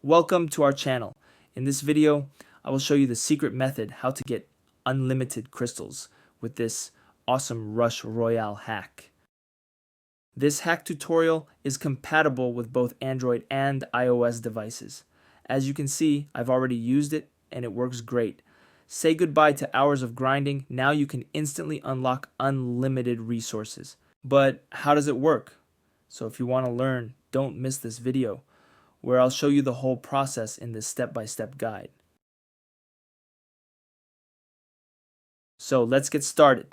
Welcome to our channel. In this video, I will show you the secret method how to get unlimited crystals with this awesome Rush Royale hack. This hack tutorial is compatible with both Android and iOS devices. As you can see, I've already used it and it works great. Say goodbye to hours of grinding. Now you can instantly unlock unlimited resources. But how does it work? So if you want to learn, don't miss this video, where I'll show you the whole process in this step-by-step guide. So let's get started.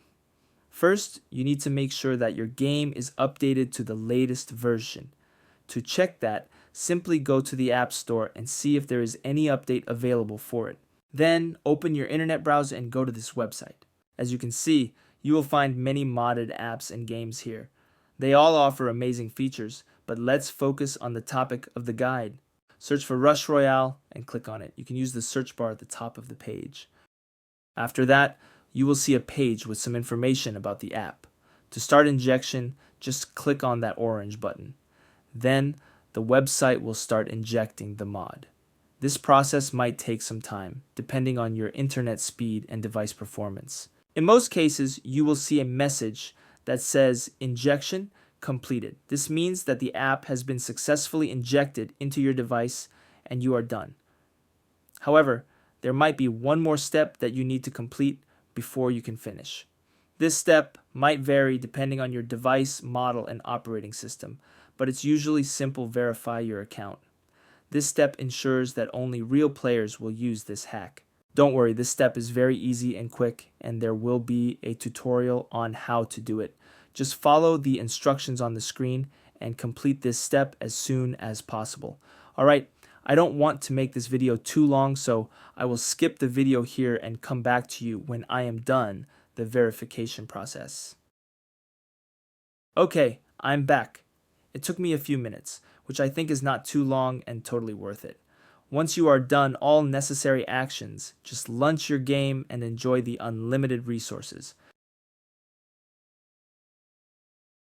First, you need to make sure that your game is updated to the latest version. To check that, simply go to the App Store and see if there is any update available for it. Then open your internet browser and go to this website. As you can see, you will find many modded apps and games here. They all offer amazing features, but let's focus on the topic of the guide. Search for Rush Royale and click on it. You can use the search bar at the top of the page. After that, you will see a page with some information about the app. To start injection, just click on that orange button. Then, the website will start injecting the mod. This process might take some time, depending on your internet speed and device performance. In most cases, you will see a message that says injection completed. This means that the app has been successfully injected into your device and you are done. However, there might be one more step that you need to complete before you can finish. This step might vary depending on your device, model, and operating system, but it's usually simple: verify your account. This step ensures that only real players will use this hack. Don't worry, this step is very easy and quick, and there will be a tutorial on how to do it. Just follow the instructions on the screen and complete this step as soon as possible. Alright, I don't want to make this video too long, so I will skip the video here and come back to you when I am done the verification process. Okay, I'm back. It took me a few minutes, which I think is not too long and totally worth it. Once you are done all necessary actions, just launch your game and enjoy the unlimited resources.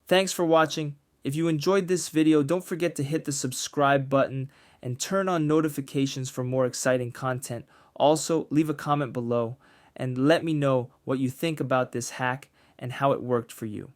Thanks for watching. If you enjoyed this video, don't forget to hit the subscribe button and turn on notifications for more exciting content. Also, leave a comment below and let me know what you think about this hack and how it worked for you.